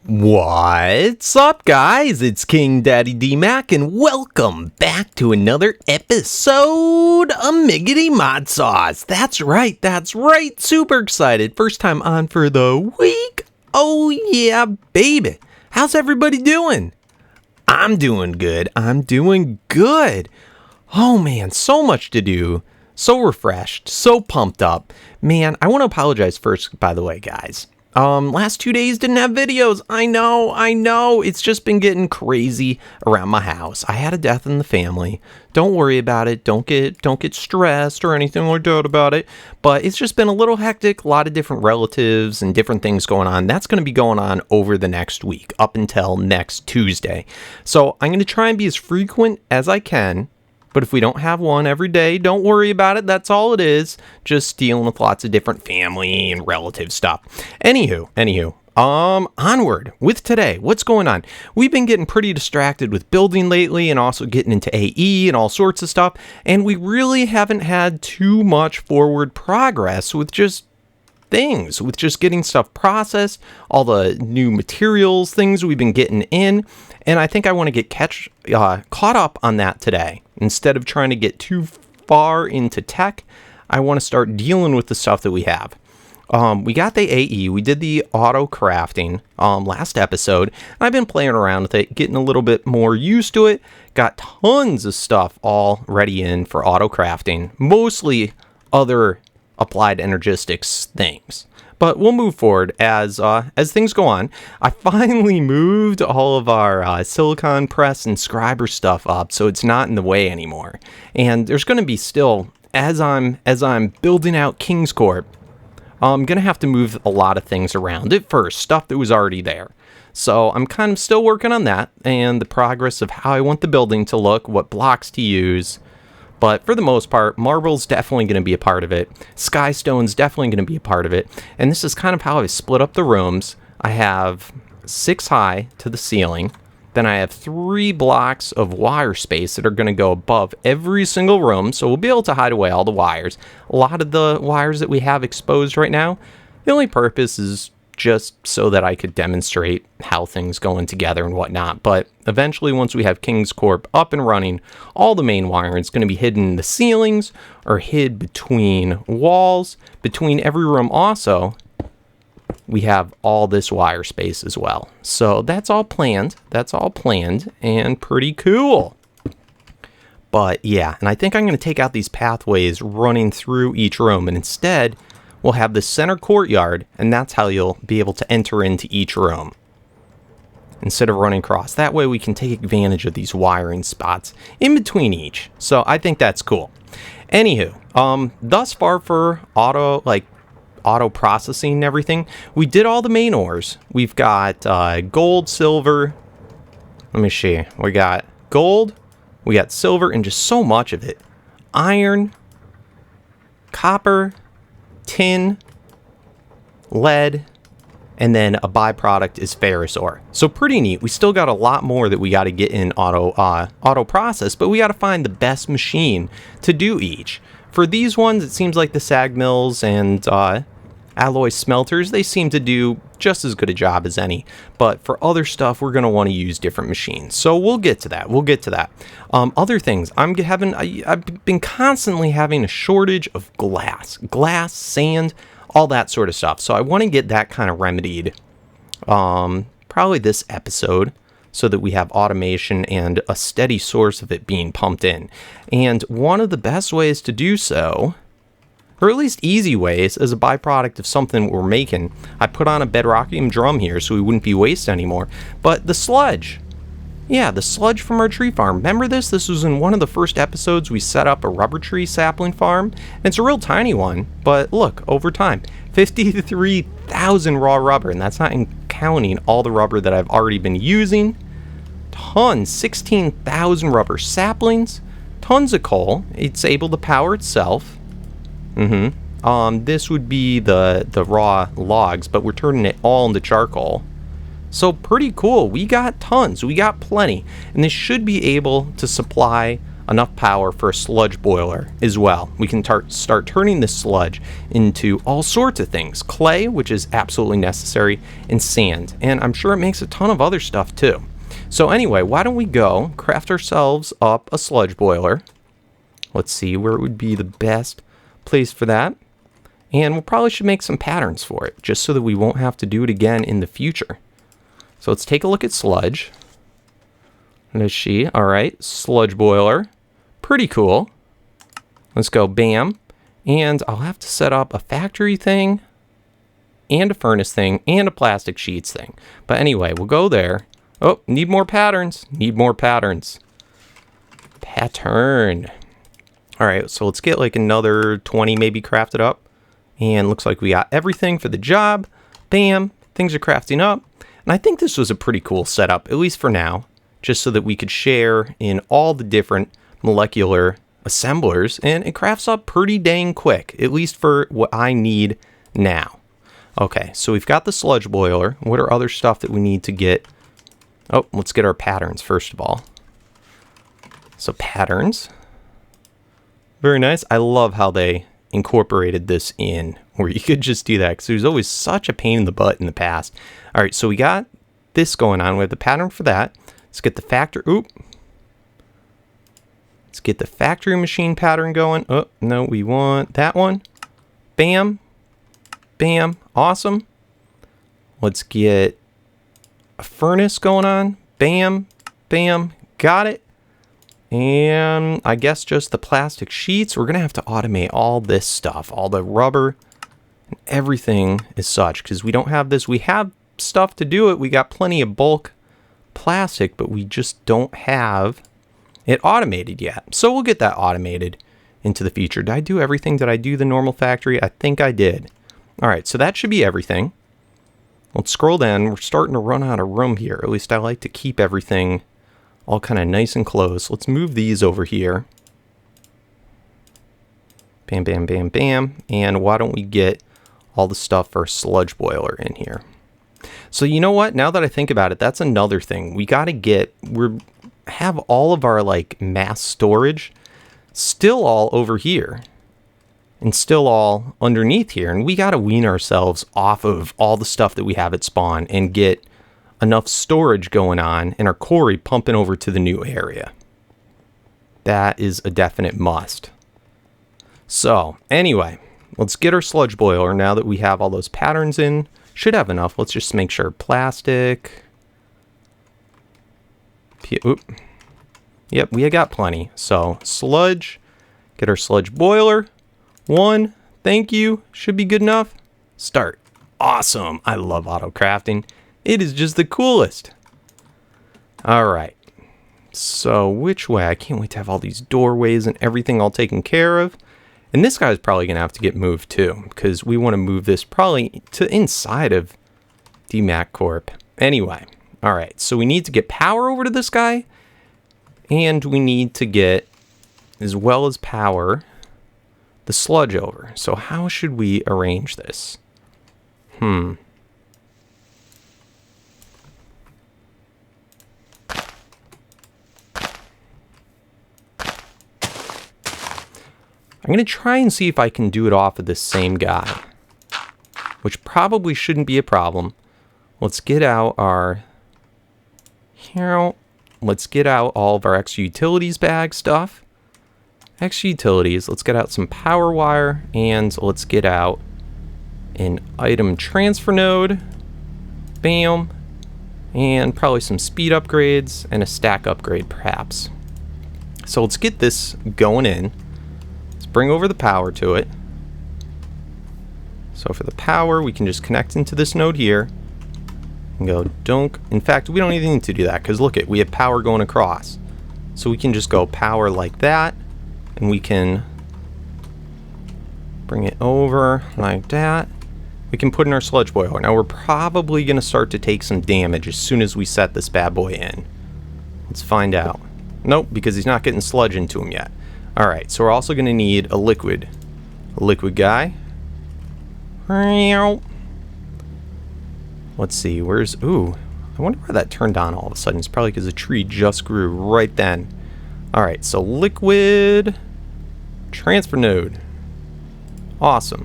What's up, guys? It's KingDaddyDMAC, and welcome back to another episode of Miggity ModSauce. That's right. Super excited. First time on for the week. Oh, yeah, baby. How's everybody doing? I'm doing good. Oh, man, so much to do. So refreshed. So pumped up. Man, I want to apologize first, by the way, guys. Last 2 days didn't have videos. I know. It's just been getting crazy around my house. I had a death in the family. Don't worry about it. Don't get stressed or anything like that about it. But it's just been a little hectic. A lot of different relatives and different things going on. That's going to be going on over the next week, up until next Tuesday. So I'm going to try and be as frequent as I can. But if we don't have one every day, don't worry about it. That's all it is. Just dealing with lots of different family and relative stuff. Anywho, onward with today. What's going on? We've been getting pretty distracted with building lately and also getting into AE and all sorts of stuff. And we really haven't had too much forward progress with just things, with just getting stuff processed, all the new materials, things we've been getting in. And I think I want to get caught up on that today. Instead of trying to get too far into tech, I want to start dealing with the stuff that we have. We got the AE, we did the auto crafting last episode, and I've been playing around with it, getting a little bit more used to it. Got tons of stuff all ready in for auto crafting, mostly other applied energistics things. But we'll move forward as things go on. I finally moved all of our silicon press and scriber stuff up, so it's not in the way anymore. And there's going to be still, as I'm building out King Corp, I'm going to have to move a lot of things around at first, stuff that was already there. So I'm kind of still working on that and the progress of how I want the building to look, what blocks to use. But for the most part, marble's definitely going to be a part of it. Skystone's definitely going to be a part of it. And this is kind of how I split up the rooms. I have 6 high to the ceiling. Then I have 3 blocks of wire space that are going to go above every single room. So we'll be able to hide away all the wires. A lot of the wires that we have exposed right now, the only purpose is just so that I could demonstrate how things go in together and whatnot. But eventually, once we have King Corp up and running, all the main wiring is going to be hidden in the ceilings or hid between walls. Between every room also, we have all this wire space as well. So that's all planned. And pretty cool. But yeah, and I think I'm going to take out these pathways running through each room, and instead we'll have the center courtyard, and that's how you'll be able to enter into each room instead of running across. That way we can take advantage of these wiring spots in between each. So I think that's cool. Anywho, thus far for auto processing and everything, we did all the main ores. We've got gold, silver. Let me see. We got gold, we got silver, and just so much of it. Iron, copper, tin, lead, and then a byproduct is ferrous ore. So pretty neat. We still got a lot more that we got to get in auto process, but we got to find the best machine to do each. For these ones, it seems like the sag mills and alloy smelters, they seem to do just as good a job as any. But for other stuff, we're going to want to use different machines. So we'll get to that. Other things, I've been constantly having a shortage of glass, sand, all that sort of stuff. So I want to get that kind of remedied probably this episode, so that we have automation and a steady source of it being pumped in. And one of the best ways to do so, or at least easy ways, as a byproduct of something we're making, I put on a bedrockium drum here so we wouldn't be waste anymore. But the sludge. Yeah, the sludge from our tree farm. Remember this? This was in one of the first episodes we set up a rubber tree sapling farm. And it's a real tiny one, but look, over time, 53,000 raw rubber, and that's not counting all the rubber that I've already been using. Tons, 16,000 rubber saplings, tons of coal. It's able to power itself. This would be the raw logs, but we're turning it all into charcoal. So pretty cool. We got tons. We got plenty. And this should be able to supply enough power for a sludge boiler as well. We can start turning this sludge into all sorts of things. Clay, which is absolutely necessary, and sand. And I'm sure it makes a ton of other stuff too. So anyway, why don't we go craft ourselves up a sludge boiler. Let's see where it would be the best place for that. And we'll probably should make some patterns for it, just so that we won't have to do it again in the future. So let's take a look at sludge. There's she. All right, sludge boiler. Pretty cool. Let's go, bam. And I'll have to set up a factory thing, and a furnace thing, and a plastic sheets thing. But anyway, we'll go there. Oh, need more patterns. Need more patterns. Pattern. All right, so let's get like another 20 maybe crafted up. And looks like we got everything for the job. Bam, things are crafting up. And I think this was a pretty cool setup, at least for now, just so that we could share in all the different molecular assemblers. And it crafts up pretty dang quick, at least for what I need now. Okay, so we've got the sludge boiler. What are other stuff that we need to get? Oh, let's get our patterns first of all. So patterns. Very nice. I love how they incorporated this in where you could just do that, because there's always such a pain in the butt in the past. All right, so we got this going on. We have the pattern for that. Let's get the let's get the factory machine pattern going. Oh, no, we want that one. Bam. Bam. Awesome. Let's get a furnace going on. Bam. Bam. Got it. And I guess just the plastic sheets. We're going to have to automate all this stuff, all the rubber and everything as such, because we don't have this. We have stuff to do it. We got plenty of bulk plastic, but we just don't have it automated yet. So we'll get that automated into the future. Did I do everything? Did I do the normal factory? I think I did. All right, so that should be everything. Let's scroll down. We're starting to run out of room here. At least I like to keep everything all kind of nice and close. Let's move these over here. Bam, bam, bam, bam. And why don't we get all the stuff for sludge boiler in here? So you know what? Now that I think about it, that's another thing. We got to have all of our like mass storage still all over here and still all underneath here. And we got to wean ourselves off of all the stuff that we have at spawn and get enough storage going on and our quarry pumping over to the new area. That is a definite must. So anyway, let's get our sludge boiler now that we have all those patterns in. Should have enough. Let's just make sure. Plastic. Yep, we got plenty. So sludge. Get our sludge boiler. 1. Thank you. Should be good enough. Start. Awesome. I love auto crafting. It is just the coolest. All right. So which way? I can't wait to have all these doorways and everything all taken care of. And this guy's probably going to have to get moved too, because we want to move this probably to inside of DMAC Corp. Anyway. All right. So we need to get power over to this guy. And we need to get, as well as power, the sludge over. So how should we arrange this? I'm going to try and see if I can do it off of this same guy, which probably shouldn't be a problem. Let's get out our, let's get out all of our extra utilities bag stuff. Extra utilities, let's get out some power wire, and let's get out an item transfer node. Bam. And probably some speed upgrades and a stack upgrade perhaps. So let's get this going in. Bring over the power to it. So for the power, we can just connect into this node here and go dunk. In fact, we don't even need to do that because look we have power going across. So we can just go power like that, and we can bring it over like that. We can put in our sludge boiler. Now we're probably going to start to take some damage as soon as we set this bad boy in. Let's find out. Nope, because he's not getting sludge into him yet. All right, so we're also going to need a liquid guy. Let's see, where's, ooh, I wonder why that turned on all of a sudden. It's probably because the tree just grew right then. All right, so liquid transfer node. Awesome.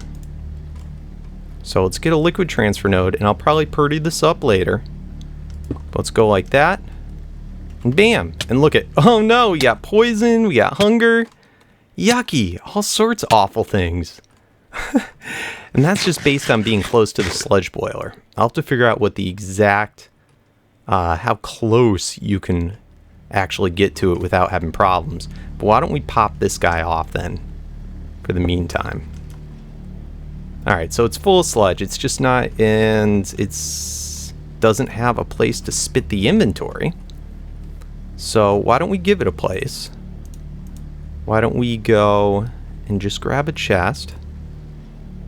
So let's get a liquid transfer node, and I'll probably purdy this up later. Let's go like that. And bam. And look at, oh no, we got poison, we got hunger. Yucky. All sorts of awful things. And that's just based on being close to the sludge boiler. I'll have to figure out what the exact, how close you can actually get to it without having problems. But why don't we pop this guy off then for the meantime? Alright, so it's full of sludge. It's just not, and it's doesn't have a place to spit the inventory. So why don't we give it a place? Why don't we go and just grab a chest?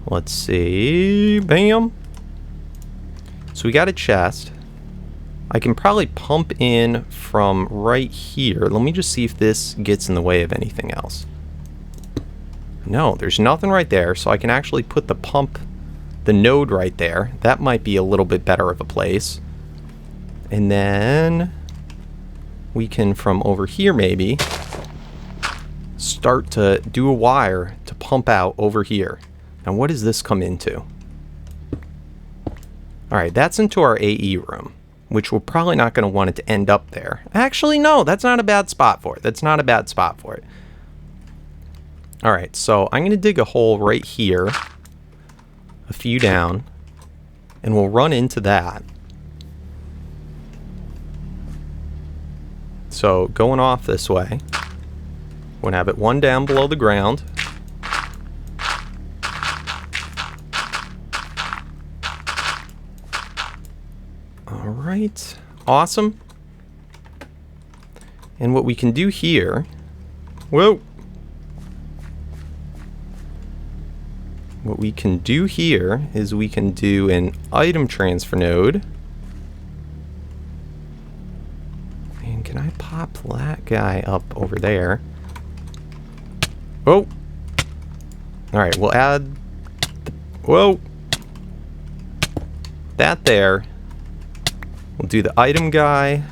Let's see. Bam. So we got a chest. I can probably pump in from right here. Let me just see if this gets in the way of anything else. No, there's nothing right there, so I can actually put the pump, the node right there. That might be a little bit better of a place. And then we can, from over here maybe, start to do a wire to pump out over here. Now what does this come into? Alright, that's into our AE room, which we're probably not going to want it to end up there. Actually, no, that's not a bad spot for it. That's not a bad spot for it. Alright, so I'm going to dig a hole right here, a few down, and we'll run into that. So going off this way, we're going to have it one down below the ground. Alright, awesome. And what we can do here, whoa! What we can do here is we can do an item transfer node. And can I pop that guy up over there? Oh! Alright, we'll add... whoa! That there. We'll do the item guy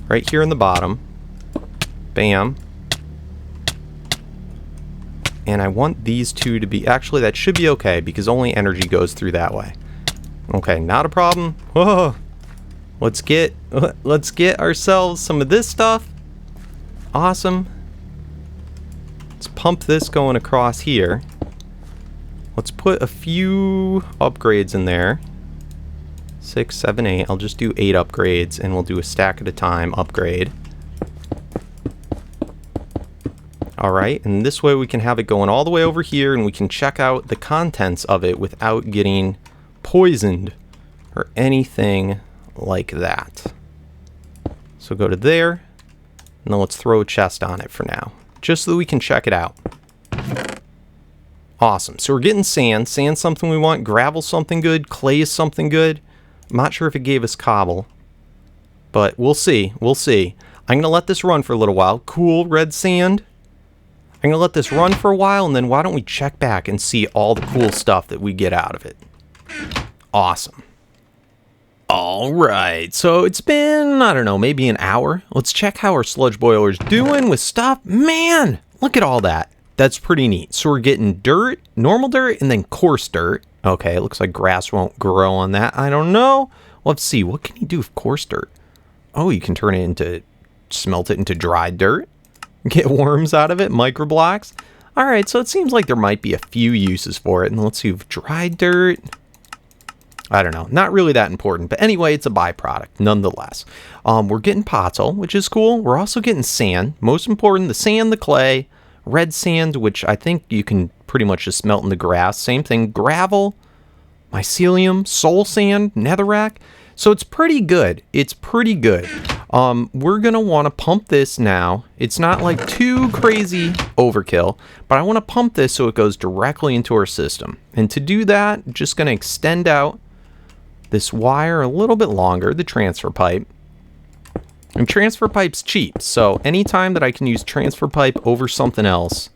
right here in the bottom. Bam. And I want these two to be... actually, that should be okay, because only energy goes through that way. Okay, not a problem. Whoa! Let's get ourselves some of this stuff. Awesome. Let's pump this going across here. Let's put a few upgrades in there. 6, 7, 8. I'll just do 8 upgrades, and we'll do a stack at a time upgrade. Alright, and this way we can have it going all the way over here, and we can check out the contents of it without getting poisoned or anything like that. So go to there, and then let's throw a chest on it for now, just so that we can check it out. Awesome. So we're getting sand. Sand's something we want. Gravel's something good. Clay is something good. I'm not sure if it gave us cobble, but we'll see. We'll see. I'm going to let this run for a little while. Cool red sand. I'm going to let this run for a while, and then why don't we check back and see all the cool stuff that we get out of it. Awesome. All right, so it's been, I don't know, maybe an hour. Let's check how our sludge boiler's doing with stuff. Man, look at all that. That's pretty neat. So we're getting dirt, normal dirt, and then coarse dirt. Okay, it looks like grass won't grow on that. I don't know. Let's see, what can you do with coarse dirt? Oh, you can turn it into, smelt it into dried dirt. Get worms out of it, microblocks. All right, so it seems like there might be a few uses for it. And let's see, dried dirt. I don't know, not really that important. But anyway, it's a byproduct nonetheless. We're getting potal, which is cool. We're also getting sand. Most important, the sand, the clay, red sand, which I think you can pretty much just melt in the grass. Same thing, gravel, mycelium, soul sand, netherrack. So it's pretty good. It's pretty good. We're going to want to pump this now. It's not like too crazy overkill, but I want to pump this so it goes directly into our system. And to do that, I'm just going to extend out this wire a little bit longer, the transfer pipe. And transfer pipe's cheap, so anytime that I can use transfer pipe over something else,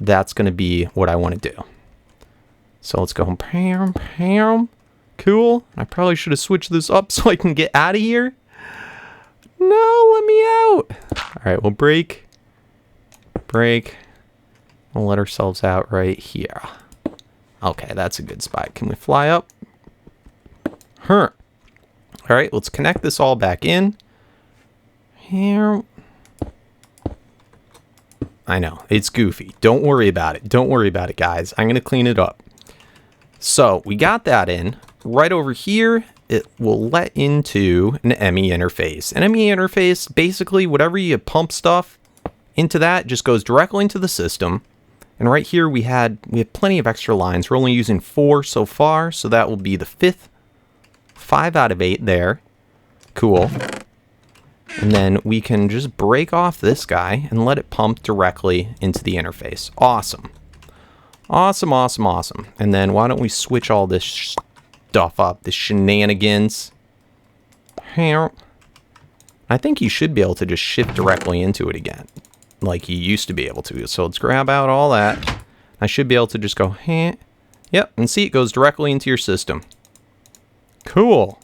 that's going to be what I want to do. So let's go pam, pam. Cool. I probably should have switched this up so I can get out of here. No, let me out. All right, we'll break break. We'll let ourselves out right here. Okay, that's a good spot. Can we fly up? All right, let's connect this all back in. Here. I know, it's goofy. Don't worry about it. Don't worry about it, guys. I'm going to clean it up. So we got that in. Right over here, it will let into an ME interface. An ME interface, basically, whatever you pump stuff into that just goes directly into the system. And right here, we have plenty of extra lines. We're only using 4 so far, so that will be the 5th. 5 out of 8 there. Cool. And then we can just break off this guy and let it pump directly into the interface. Awesome. Awesome, awesome, awesome. And then why don't we switch all this stuff up, this shenanigans. I think you should be able to just shift directly into it again, like you used to be able to. So let's grab out all that. I should be able to just go, yep, and see, it goes directly into your system. Cool.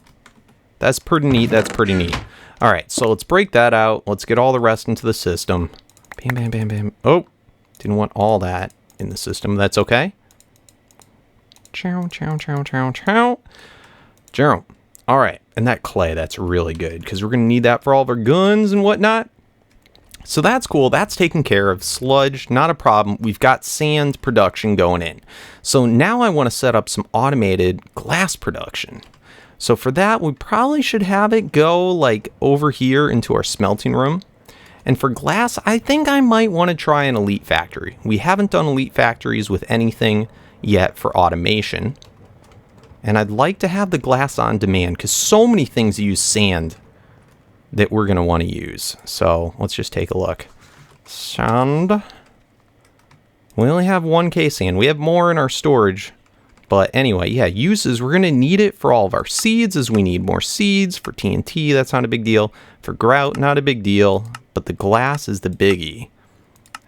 That's pretty neat. That's pretty neat. All right, so let's break that out. Let's get all the rest into the system. Bam, bam, bam, bam. Oh, didn't want all that in the system. That's okay. Chow, chow, chow, chow, chow. Chow. All right, and that clay, that's really good because we're going to need that for all of our guns and whatnot. So that's cool. That's taken care of. Sludge, not a problem. We've got sand production going in. So now I want to set up some automated glass production. So for that, we probably should have it go like over here into our smelting room. And for glass, I think I might want to try an elite factory. We haven't done elite factories with anything yet for automation. And I'd like to have the glass on demand because so many things use sand that we're going to want to use. So let's just take a look. Sand. We only have 1K sand. We have more in our storage. But anyway, yeah, uses, we're going to need it for all of our seeds as we need more seeds. For TNT, that's not a big deal. For grout, not a big deal. But the glass is the biggie.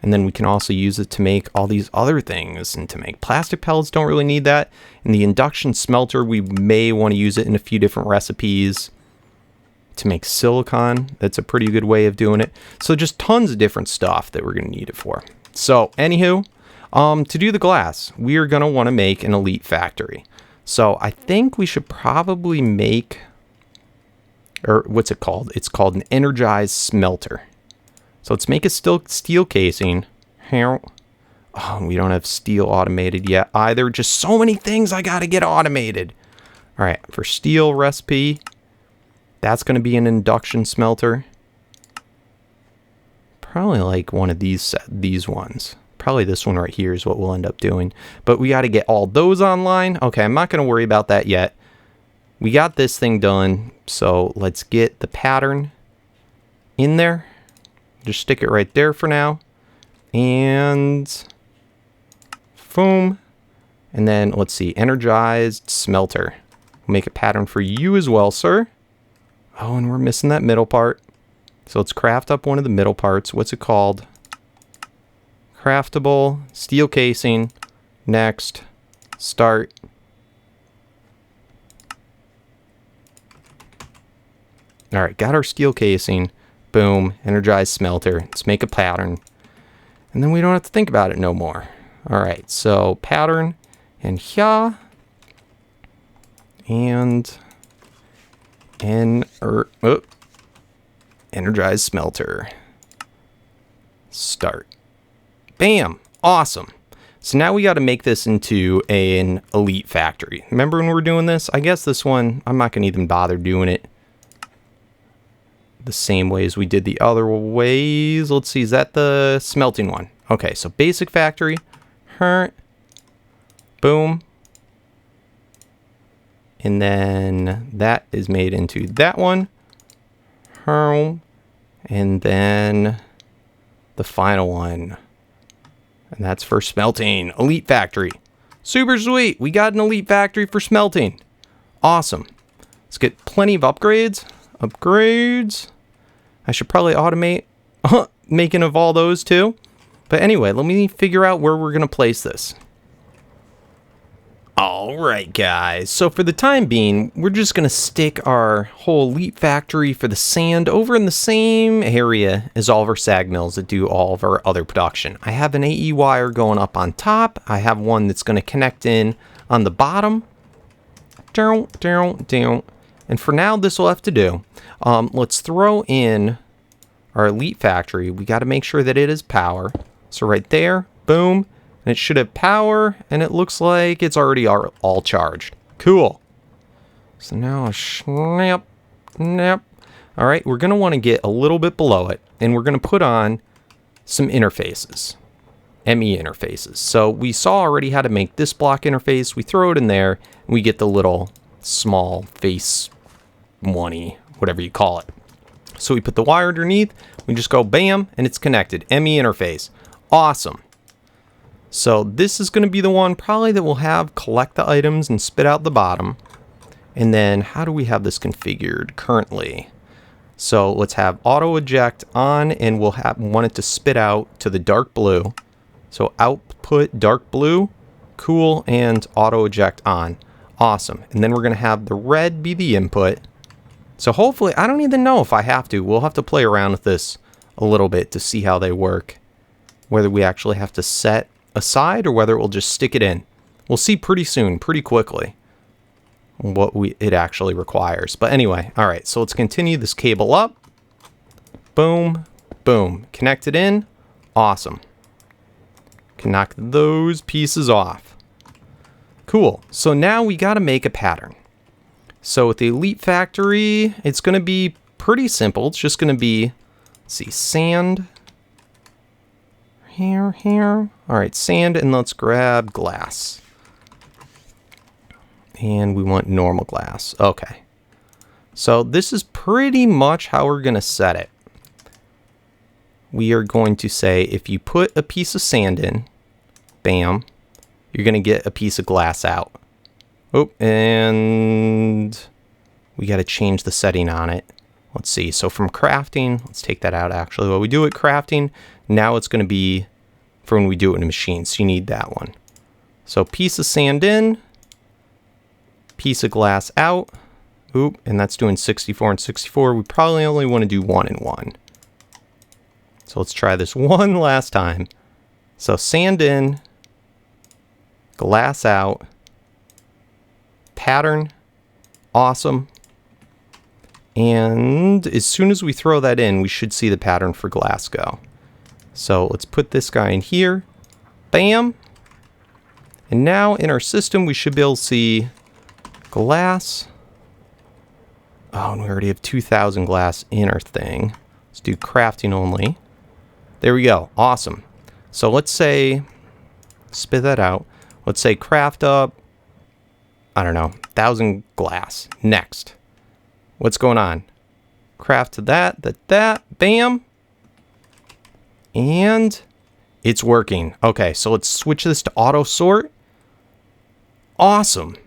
And then we can also use it to make all these other things. And to make plastic pellets, don't really need that. In the induction smelter, we may want to use it in a few different recipes. To make silicon, that's a pretty good way of doing it. So just tons of different stuff that we're going to need it for. So anywho, to do the glass, we are going to want to make an elite factory. So I think we should probably make, or what's it called? It's called an energized smelter. So let's make a steel casing. Oh, we don't have steel automated yet either. Just so many things I got to get automated. All right, for steel recipe, that's going to be an induction smelter. Probably like one of these ones. Probably this one right here is what we'll end up doing. But we got to get all those online. Okay, I'm not going to worry about that yet. We got this thing done. So let's get the pattern in there. Just stick it right there for now. And boom. And then let's see, energized smelter. We'll make a pattern for you as well, sir. Oh, and we're missing that middle part. So let's craft up one of the middle parts. What's it called? Craftable steel casing. Next. Start. All right, got our steel casing. Boom. Energized smelter. Let's make a pattern. And then we don't have to think about it no more. All right, so pattern and here. And energized smelter. Start. Bam. Awesome. So now we got to make this into an elite factory. Remember when we were doing this? I guess this one, I'm not going to even bother doing it the same way as we did the other ways. Let's see. Is that the smelting one? Okay. So basic factory. Boom. And then that is made into that one. And then the final one. And that's for smelting. Elite factory. Super sweet. We got an elite factory for smelting. Awesome. Let's get plenty of upgrades. Upgrades. I should probably automate making of all those too. But anyway, let me figure out where we're going to place this. Alright guys, so for the time being, we're just going to stick our whole Elite factory for the sand over in the same area as all of our sag mills that do all of our other production. I have an AE wire going up on top, I have one that's going to connect in on the bottom, and for now this will have to do. Let's throw in our Elite factory. We got to make sure that it has power, so right there, boom. And it should have power, and it looks like it's already all charged. Cool. So now, snap. All right, we're going to want to get a little bit below it, and we're going to put on some interfaces, ME interfaces. So we saw already how to make this block interface. We throw it in there, and we get the little small face money, whatever you call it. So we put the wire underneath, we just go bam, and it's connected. ME interface. Awesome. So this is going to be the one probably that will have collect the items and spit out the bottom. And then how do we have this configured currently? So let's have auto eject on, and we'll want it to spit out to the dark blue. So output dark blue, cool, and auto eject on. Awesome. And then we're going to have the red be the input. So hopefully, I don't even know if I have to. We'll have to play around with this a little bit to see how they work. Whether we actually have to set aside or whether it will just stick it in. We'll see pretty soon, pretty quickly, what it actually requires. But anyway, all right, so let's continue this cable up. Boom, boom, connect it in. Awesome. Can knock those pieces off. Cool. So now we got to make a pattern. So with the Elite factory, it's going to be pretty simple. It's just going to be, let's see, sand. Here. All right, sand, and let's grab glass. And we want normal glass. Okay. So this is pretty much how we're going to set it. We are going to say if you put a piece of sand in, bam, you're going to get a piece of glass out. Oh, and we got to change the setting on it. Let's see. So from crafting, let's take that out actually. While we do it crafting, now it's going to be for when we do it in a machine. So you need that one. So piece of sand in, piece of glass out. Oop, and that's doing 64 and 64. We probably only want to do 1 and 1. So let's try this one last time. So sand in, glass out, pattern, awesome. And as soon as we throw that in, we should see the pattern for glass go. So let's put this guy in here. Bam. And now in our system, we should be able to see glass. Oh, and we already have 2,000 glass in our thing. Let's do crafting only. There we go. Awesome. So let's say, spit that out. Let's say craft up, I don't know, 1,000 glass. Next. What's going on? Craft to that, bam. And it's working. Okay, so let's switch this to auto sort. Awesome.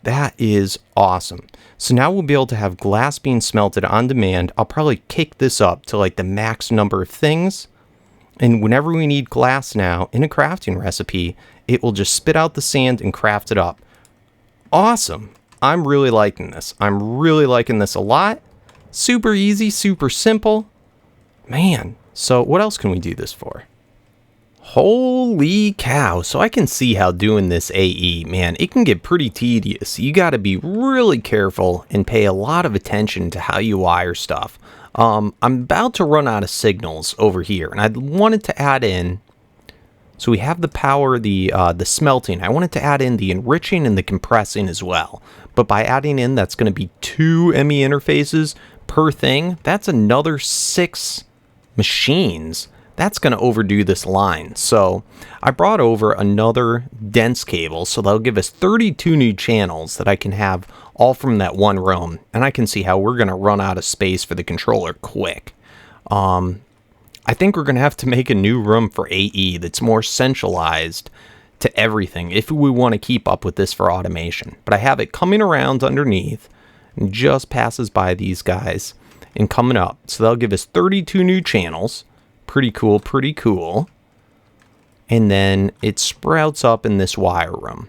That is awesome. So now we'll be able to have glass being smelted on demand. I'll probably kick this up to like the max number of things. And whenever we need glass now in a crafting recipe, it will just spit out the sand and craft it up. Awesome. I'm really liking this. I'm really liking this a lot. Super easy, super simple. Man, so what else can we do this for? Holy cow. So I can see how doing this AE, man, it can get pretty tedious. You got to be really careful and pay a lot of attention to how you wire stuff. I'm about to run out of signals over here, and I wanted to add in, so we have the power, the smelting. I wanted to add in the enriching and the compressing as well. But by adding in, that's going to be 2 ME interfaces per thing. That's another 6 machines. That's going to overdo this line. So I brought over another dense cable, so that'll give us 32 new channels that I can have all from that one room. And I can see how we're going to run out of space for the controller quick. I think we're going to have to make a new room for AE that's more centralized to everything if we want to keep up with this for automation. But I have it coming around underneath and just passes by these guys and coming up. So that'll give us 32 new channels. Pretty cool, pretty cool. And then it sprouts up in this wire room.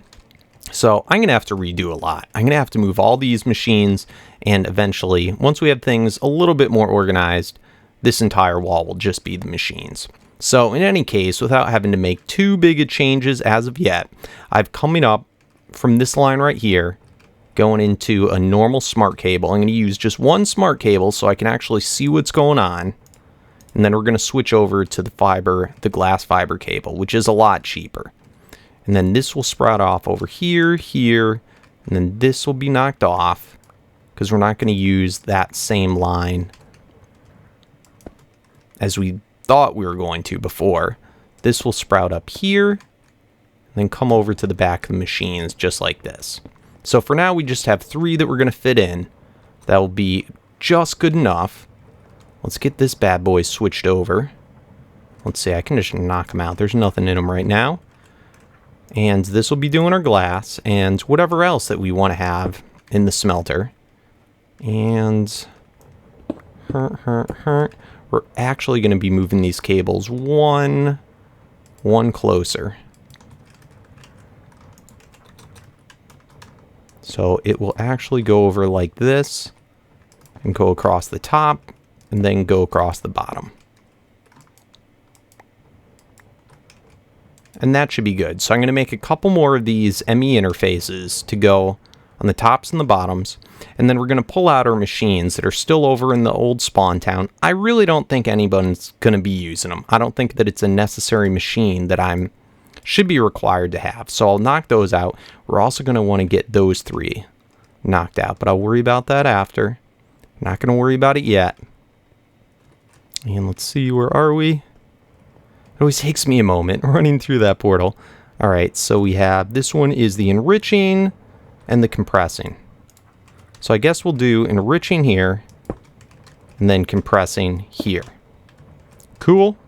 So I'm going to have to redo a lot. I'm going to have to move all these machines, and eventually, once we have things a little bit more organized, this entire wall will just be the machines. So in any case, without having to make too big of changes as of yet, I've coming up from this line right here, going into a normal smart cable. I'm going to use just one smart cable so I can actually see what's going on. And then we're going to switch over to the glass fiber cable, which is a lot cheaper. And then this will sprout off over here, here, and then this will be knocked off because we're not going to use that same line as we thought we were going to before. This will sprout up here, and then come over to the back of the machines just like this. So for now, we just have 3 that we're going to fit in. That will be just good enough. Let's get this bad boy switched over. Let's see, I can just knock them out. There's nothing in them right now. And this will be doing our glass and whatever else that we want to have in the smelter. And we're actually going to be moving these cables one closer. So it will actually go over like this and go across the top and then go across the bottom. And that should be good. So I'm going to make a couple more of these ME interfaces to go on the tops and the bottoms. And then we're going to pull out our machines that are still over in the old spawn town. I really don't think anyone's going to be using them. I don't think that it's a necessary machine that should be required to have. So I'll knock those out. We're also going to want to get those 3 knocked out, but I'll worry about that after. Not going to worry about it yet. And let's see, where are we? It always takes me a moment running through that portal. All right, so we have, this one is the enriching and the compressing. So I guess we'll do enriching here and then compressing here. Cool.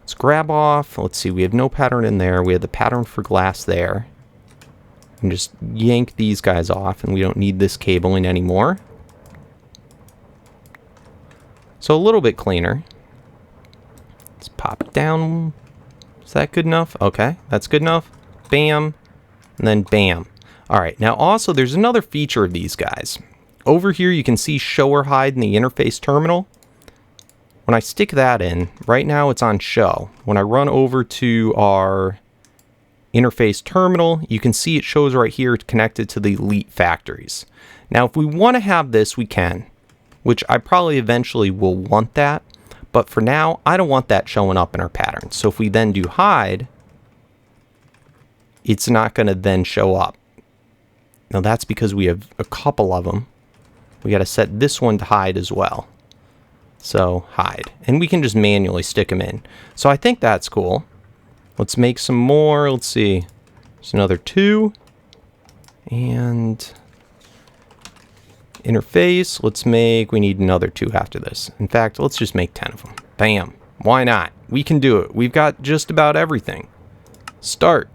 Let's grab off. Let's see, we have no pattern in there. We have the pattern for glass there. And just yank these guys off, and we don't need this cabling anymore. So a little bit cleaner. Let's pop it down. Is that good enough? Okay, that's good enough. Bam, and then bam. All right, now also there's another feature of these guys. Over here you can see show or hide in the interface terminal. When I stick that in, right now it's on show. When I run over to our interface terminal, you can see it shows right here connected to the Elite factories. Now if we want to have this, we can, which I probably eventually will want that. But for now, I don't want that showing up in our pattern. So if we then do hide, it's not going to then show up. Now that's because we have a couple of them. We got to set this one to hide as well. So hide. And we can just manually stick them in. So I think that's cool. Let's make some more. Let's see. There's another 2. And interface, we need another 2 after this. In fact, let's just make 10 of them. Bam. Why not? We can do it. We've got just about everything. Start.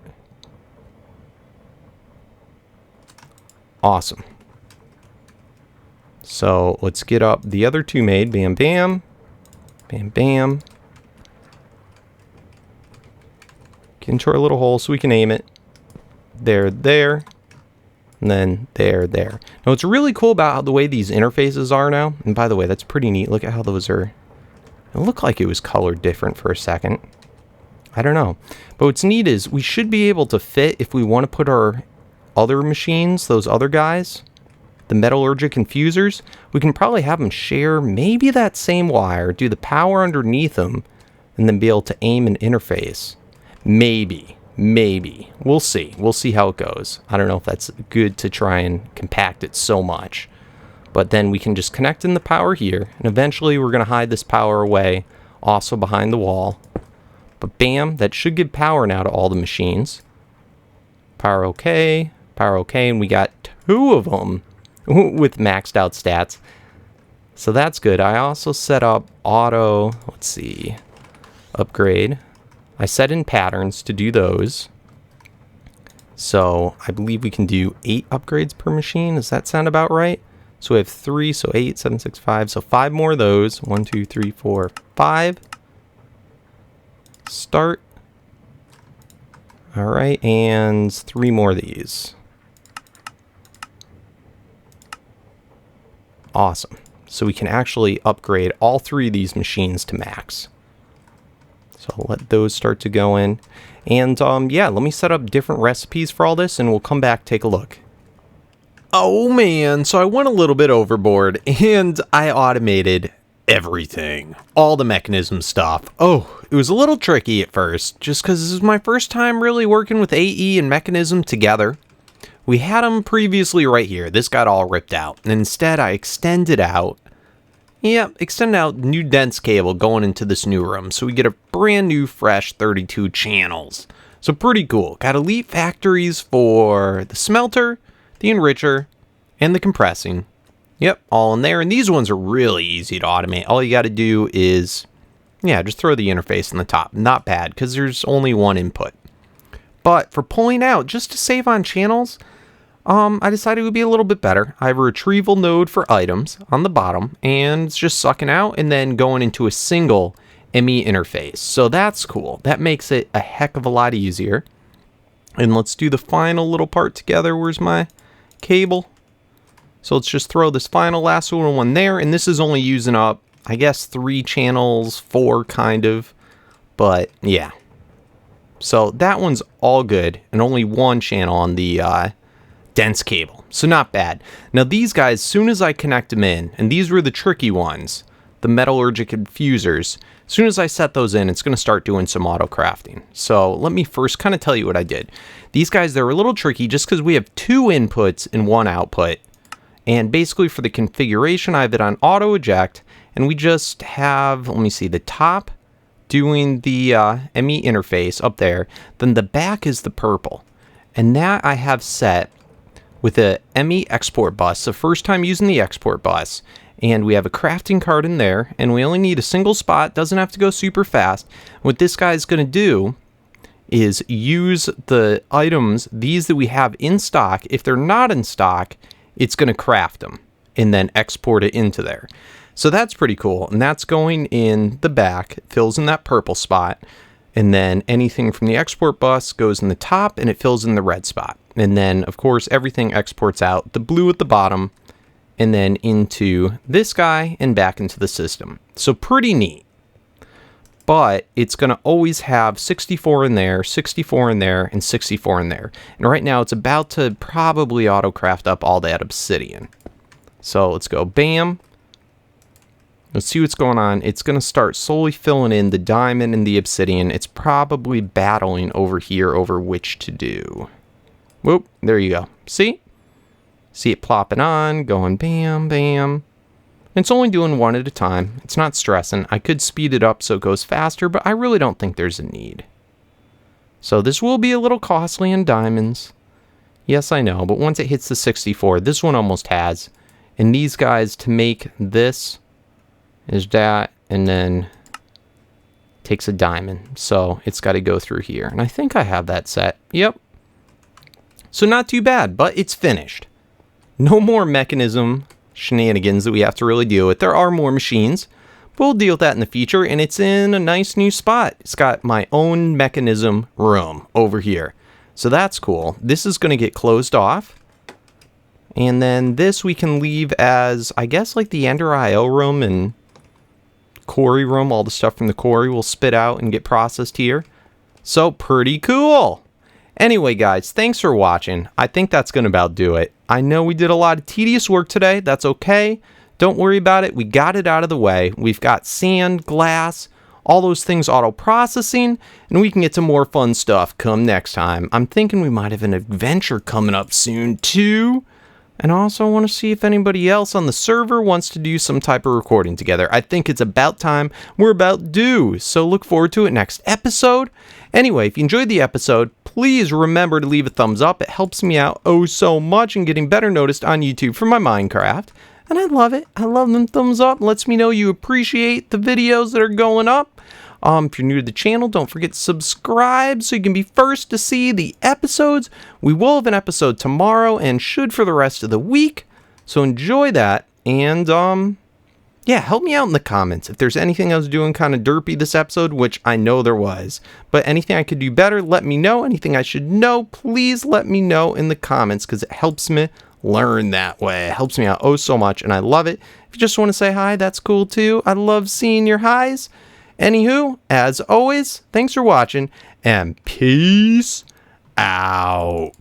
Awesome. So let's get up the other 2 made. Bam, bam. Bam, bam. Get into our little hole so we can aim it. There, there. And then there. Now what's really cool about the way these interfaces are now, and by the way, that's pretty neat. Look at how those are. It looked like it was colored different for a second. I don't know. But what's neat is we should be able to fit, if we want to put our other machines, those other guys, the metallurgic infusers, we can probably have them share maybe that same wire, do the power underneath them, and then be able to aim an interface. Maybe. We'll see. We'll see how it goes. I don't know if that's good to try and compact it so much. But then we can just connect in the power here, and eventually we're going to hide this power away, also behind the wall. But bam, that should give power now to all the machines. Power okay, and we got 2 of them with maxed out stats. So that's good. I also set up auto, let's see, upgrade. I set in patterns to do those. So I believe we can do 8 upgrades per machine. Does that sound about right? So we have 3, so 8, 7, 6, 5. So 5 more of those. 1, 2, 3, 4, 5. Start. All right, and 3 more of these. Awesome. So we can actually upgrade all 3 of these machines to max. So I'll let those start to go in. And yeah, let me set up different recipes for all this and we'll come back, take a look. Oh man, so I went a little bit overboard and I automated everything. All the mechanism stuff. Oh, it was a little tricky at first, just because this is my first time really working with AE and Mekanizm together. We had them previously right here. This got all ripped out. And instead I extended out. Yep, extended out new dense cable going into this new room. So we get a brand new fresh 32 channels. So pretty cool. Got elite factories for the smelter, the enricher, and the compressing. Yep, all in there. And these ones are really easy to automate. All you got to do is, yeah, just throw the interface on the top. Not bad, because there's only one input. But for pulling out, just to save on channels, I decided it would be a little bit better. I have a retrieval node for items on the bottom, and it's just sucking out and then going into a single ME interface. So that's cool. That makes it a heck of a lot easier. And let's do the final little part together. Where's my cable? So let's just throw this final last little one there. And this is only using up, I guess, 3 channels, 4 kind of. But yeah. So that one's all good. And only 1 channel on the dense cable. So not bad. Now these guys, as soon as I connect them in, and these were the tricky ones, the metallurgic infusers, as soon as I set those in, it's going to start doing some auto crafting. So let me first kind of tell you what I did. These guys, they're a little tricky just because we have 2 inputs and 1 output. And basically for the configuration, I have it on auto eject, and we just have, let me see, the top doing the ME interface up there. Then the back is the purple. And that I have set with a ME export bus. So first time using the export bus. And we have a crafting card in there. And we only need a single spot. Doesn't have to go super fast. What this guy is going to do is use the items, these that we have in stock. If they're not in stock, it's going to craft them and then export it into there. So that's pretty cool. And that's going in the back. It fills in that purple spot. And then anything from the export bus goes in the top and it fills in the red spot. And then, of course, everything exports out the blue at the bottom and then into this guy and back into the system. So pretty neat. But it's going to always have 64 in there, 64 in there, and 64 in there. And right now it's about to probably auto-craft up all that obsidian. So let's go bam. Let's see what's going on. It's going to start slowly filling in the diamond and the obsidian. It's probably battling over here over which to do. Whoop, there you go. See? See it plopping on, going bam, bam. It's only doing 1 at a time. It's not stressing. I could speed it up so it goes faster, but I really don't think there's a need. So this will be a little costly in diamonds. Yes, I know, but once it hits the 64, this one almost has. And these guys, to make this, is that, and then takes a diamond. So it's got to go through here. And I think I have that set. Yep. So not too bad, but it's finished. No more mechanism shenanigans that we have to really deal with. There are more machines, but we'll deal with that in the future, and it's in a nice new spot. It's got my own mechanism room over here. So that's cool. This is going to get closed off. And then this we can leave as, I guess, like the Ender IO room and quarry room. All the stuff from the quarry will spit out and get processed here. So pretty cool. Anyway, guys, thanks for watching. I think that's going to about do it. I know we did a lot of tedious work today. That's okay. Don't worry about it. We got it out of the way. We've got sand, glass, all those things auto-processing, and we can get to more fun stuff come next time. I'm thinking we might have an adventure coming up soon, too. And I also want to see if anybody else on the server wants to do some type of recording together. I think it's about time. We're about due. So look forward to it next episode. Anyway, if you enjoyed the episode, please remember to leave a thumbs up. It helps me out oh so much in getting better noticed on YouTube for my Minecraft. And I love it. I love them thumbs up. It lets me know you appreciate the videos that are going up. If you're new to the channel, don't forget to subscribe so you can be first to see the episodes. We will have an episode tomorrow and should for the rest of the week. So enjoy that. And, yeah, help me out in the comments. If there's anything I was doing kind of derpy this episode, which I know there was. But anything I could do better, let me know. Anything I should know, please let me know in the comments because it helps me learn that way. It helps me out oh so much, and I love it. If you just want to say hi, that's cool too. I love seeing your highs. Anywho, as always, thanks for watching, and peace out.